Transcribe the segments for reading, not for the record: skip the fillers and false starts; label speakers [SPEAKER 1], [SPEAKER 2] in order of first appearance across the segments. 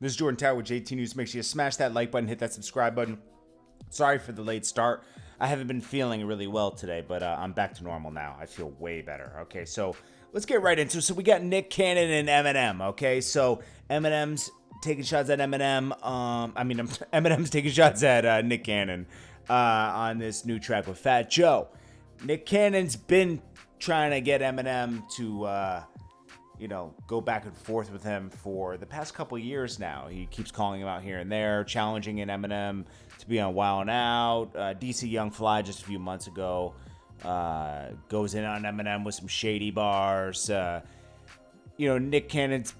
[SPEAKER 1] This is Jordan Tower with JT News. Make sure you smash that like button, hit that subscribe button. Sorry for the late start. I haven't been feeling really well today, but I'm back to normal now. I feel way better. Okay, so let's get right into it. So we got Nick Cannon and Eminem. Okay, so Eminem's taking shots at Eminem. Eminem's taking shots at Nick Cannon on this new track with Fat Joe. Nick Cannon's been trying to get Eminem to go back and forth with him for the past couple years now. He keeps calling him out here and there, challenging Eminem to be on Wild 'N Out. DC Young Fly just a few months ago goes in on Eminem with some shady bars. Nick Cannon's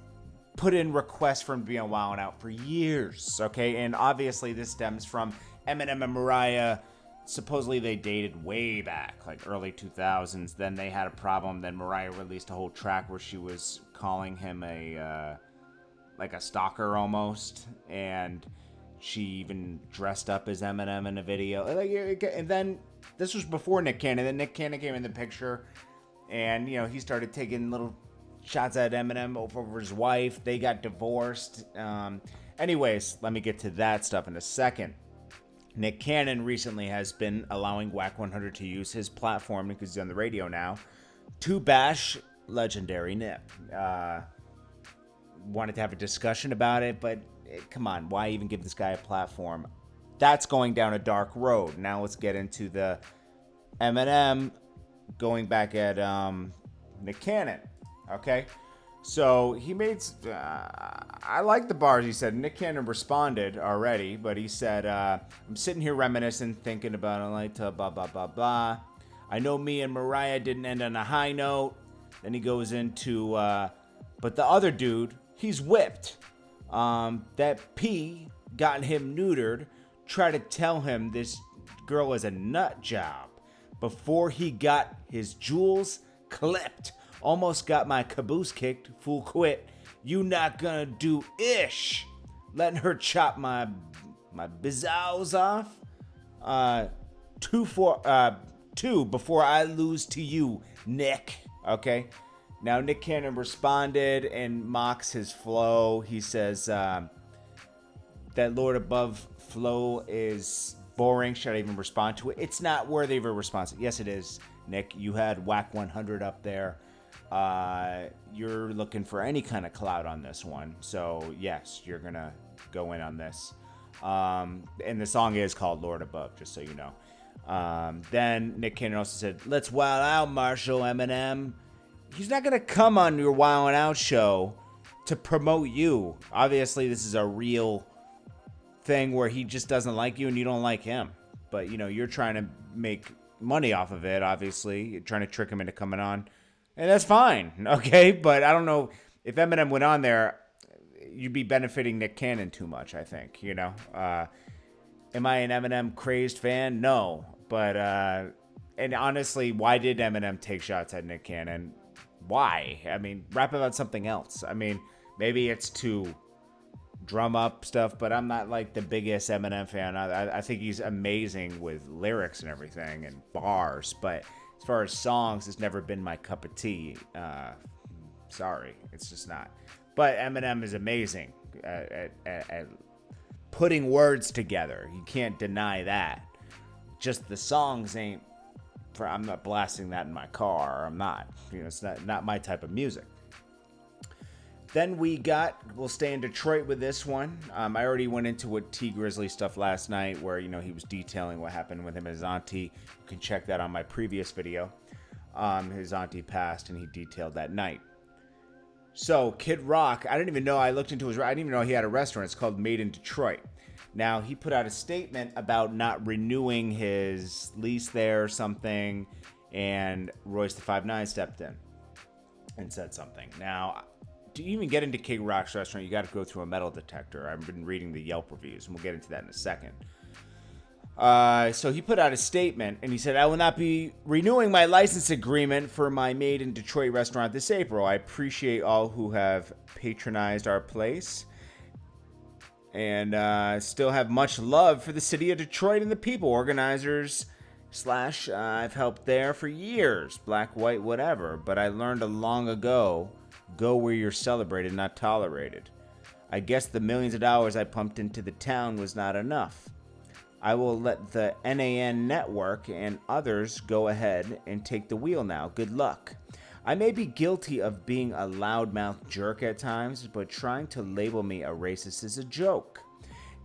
[SPEAKER 1] put in requests for him to be on Wild 'N Out for years, okay? And obviously this stems from Eminem and Mariah. Supposedly they dated way back, like early 2000s. Then they had a problem. Then Mariah released a whole track where she was calling him a stalker almost, and she even dressed up as Eminem in a video. And then this was before Nick Cannon. Then Nick Cannon came in the picture, and he started taking little shots at Eminem over his wife. They got divorced. Anyways, let me get to that stuff in a second. Nick Cannon recently has been allowing Whack 100 to use his platform, because he's on the radio now, to bash legendary Nip. Wanted to have a discussion about it, but come on, why even give this guy a platform? That's going down a dark road. Now let's get into the Eminem going back at Nick Cannon, okay? So he made, I like the bars he said. Nick Cannon responded already, but he said, I'm sitting here reminiscing, thinking about it, like, blah, blah, blah, blah. I know me and Mariah didn't end on a high note. Then he goes into, but the other dude, he's whipped. That P got him neutered, tried to tell him this girl is a nut job before he got his jewels clipped. Almost got my caboose kicked, fool quit. You not gonna do ish. Letting her chop my bizows off. Two before I lose to you, Nick. Okay. Now Nick Cannon responded and mocks his flow. He says that Lord Above flow is boring. Should I even respond to it? It's not worthy of a response. Yes, it is, Nick. You had Whack 100 up there. You're looking for any kind of clout on this one. So, yes, you're going to go in on this. And the song is called Lord Above, just so you know. Then Nick Cannon also said, let's wild out, Marshall Eminem. He's not going to come on your Wild 'N Out show to promote you. Obviously, this is a real thing where he just doesn't like you and you don't like him. But, you're trying to make money off of it, obviously. You're trying to trick him into coming on. And that's fine, okay? But I don't know, if Eminem went on there, you'd be benefiting Nick Cannon too much, I think, Am I an Eminem crazed fan? No. But, and honestly, why did Eminem take shots at Nick Cannon? Why? I mean, rap about something else. I mean, maybe it's to drum up stuff, but I'm not like the biggest Eminem fan. I think he's amazing with lyrics and everything and bars, but as far as songs, it's never been my cup of tea. Sorry, it's just not. But Eminem is amazing at putting words together. You can't deny that. Just the songs ain't. I'm not blasting that in my car. I'm not. It's not my type of music. Then we'll stay in Detroit with this one. I already went into what T Grizzly stuff last night, where he was detailing what happened with him and his auntie. You can check that on my previous video. His auntie passed, and he detailed that night. So Kid Rock, I didn't even know. I didn't even know he had a restaurant. It's called Made in Detroit. Now he put out a statement about not renewing his lease there or something, and Royce the 5'9" stepped in and said something. Now, to even get into Kid Rock's restaurant, you got to go through a metal detector. I've been reading the Yelp reviews, and we'll get into that in a second. So he put out a statement, and he said, I will not be renewing my license agreement for my Made in Detroit restaurant this April. I appreciate all who have patronized our place, and still have much love for the city of Detroit and the people. Organizers / I've helped there for years, black, white, whatever. But I learned long ago, go where you're celebrated, not tolerated. I guess the millions of dollars I pumped into the town was not enough. I will let the NAN network and others go ahead and take the wheel now. Good luck. I may be guilty of being a loudmouth jerk at times, but trying to label me a racist is a joke,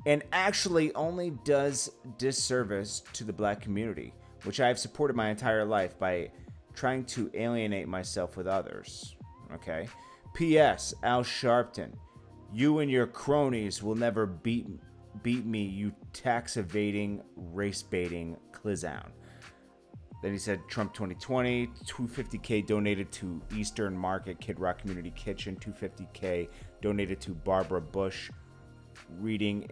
[SPEAKER 1] and actually only does disservice to the black community, which I have supported my entire life by trying to alienate myself with others. Okay? P.S. Al Sharpton, you and your cronies will never beat me, you tax-evading, race-baiting clown. Then he said, Trump 2020, $250K donated to Eastern Market Kid Rock Community Kitchen, $250K donated to Barbara Bush Reading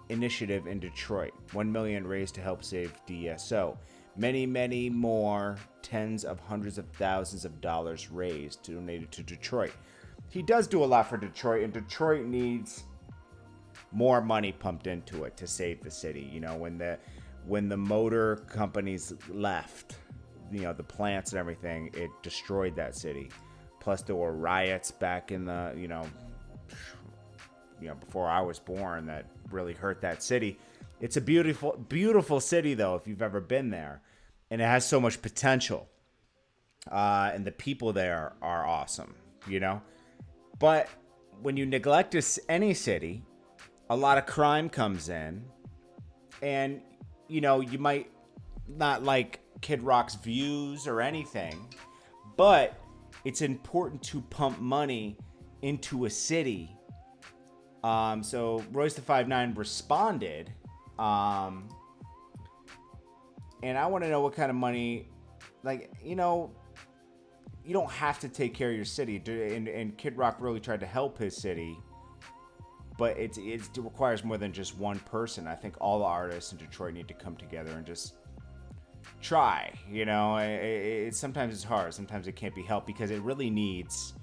[SPEAKER 1] Initiative in Detroit, $1 million raised to help save DSO. Many, many more tens of hundreds of thousands of dollars raised donated to Detroit. He does do a lot for Detroit, and Detroit needs more money pumped into it to save the city. You know, when the motor companies left, you know, the plants and everything, it destroyed that city. Plus there were riots back in the, you know, before I was born that really hurt that city. It's a beautiful, beautiful city though, if you've ever been there, and it has so much potential. And the people there are awesome, you know, but when you neglect any city, a lot of crime comes in, and you know, you might not like Kid Rock's views or anything, but it's important to pump money into a city. So Royce the 5'9" responded, and I want to know what kind of money, like, you know, you don't have to take care of your city, and Kid Rock really tried to help his city. But it requires more than just one person. I think all the artists in Detroit need to come together and just try. You know, sometimes it's hard. Sometimes it can't be helped because it really needs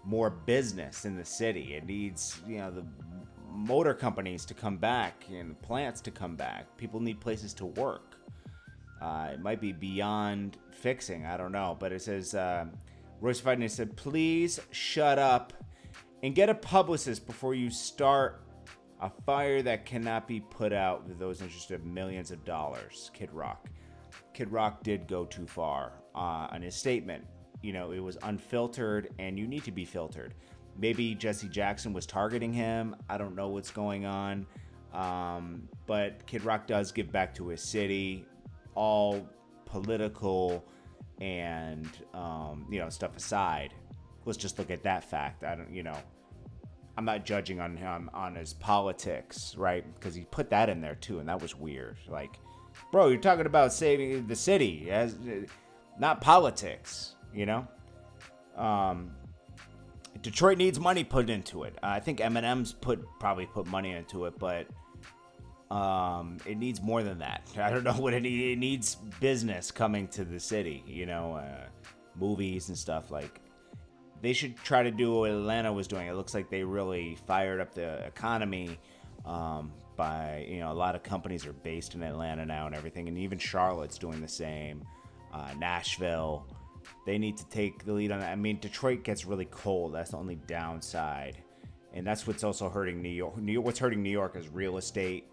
[SPEAKER 1] more business in the city. It needs, you know, the motor companies to come back and the plants to come back. People need places to work. It might be beyond fixing. I don't know. But it says, Royce Fiden said, please shut up and get a publicist before you start a fire that cannot be put out with those interested in millions of dollars. Kid Rock. Kid Rock did go too far on his statement. You know, it was unfiltered, and you need to be filtered. Maybe Jesse Jackson was targeting him. I don't know what's going on. But Kid Rock does give back to his city. All political and, you know, stuff aside. Let's just look at that fact. I'm not judging on him on his politics, right? Because he put that in there too, and that was weird. Like, bro, you're talking about saving the city, as not politics, you know? Detroit needs money put into it. I think Eminem's probably put money into it, but it needs more than that. I don't know what it needs. It needs business coming to the city, you know, movies and stuff. Like, they should try to do what Atlanta was doing. It looks like they really fired up the economy by, you know, a lot of companies are based in Atlanta now and everything. And even Charlotte's doing the same. Nashville. They need to take the lead on that. I mean, Detroit gets really cold. That's the only downside. And that's what's also hurting New York. What's hurting New York is real estate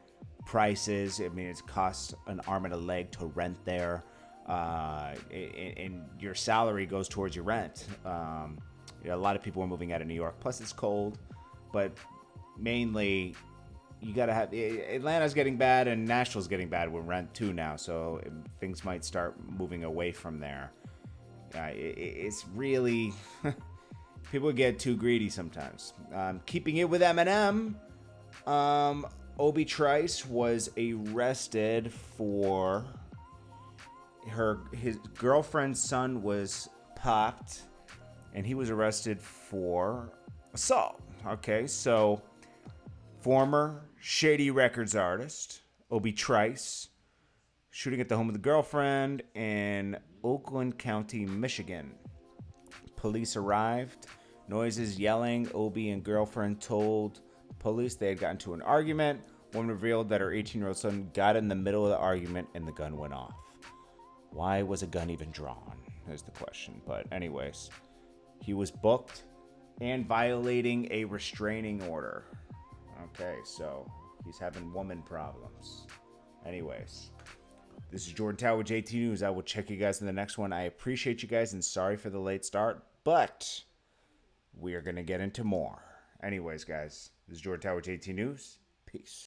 [SPEAKER 1] prices. I mean, it costs an arm and a leg to rent there. And your salary goes towards your rent. You know, a lot of people are moving out of New York. Plus, it's cold. But mainly, you got to have... Atlanta's getting bad, and Nashville's getting bad with rent, too, now. So things might start moving away from there. It's really... people get too greedy sometimes. Keeping it with Eminem, Obie Trice was arrested for... His girlfriend's son was popped, and he was arrested for assault. Okay, so former Shady Records artist Obie Trice shooting at the home of the girlfriend in Oakland County, Michigan. Police arrived, noises, yelling. Obie and girlfriend told police they had gotten into an argument. Woman revealed that her 18-year-old son got in the middle of the argument and the gun went off. Why was a gun even drawn is the question. But anyways, he was booked and violating a restraining order. Okay, so he's having woman problems. Anyways, this is Jordan Tower with JT News. I will check you guys in the next one. I appreciate you guys and sorry for the late start, but we are going to get into more. Anyways, guys, this is Jordan Tower with JT News. Peace.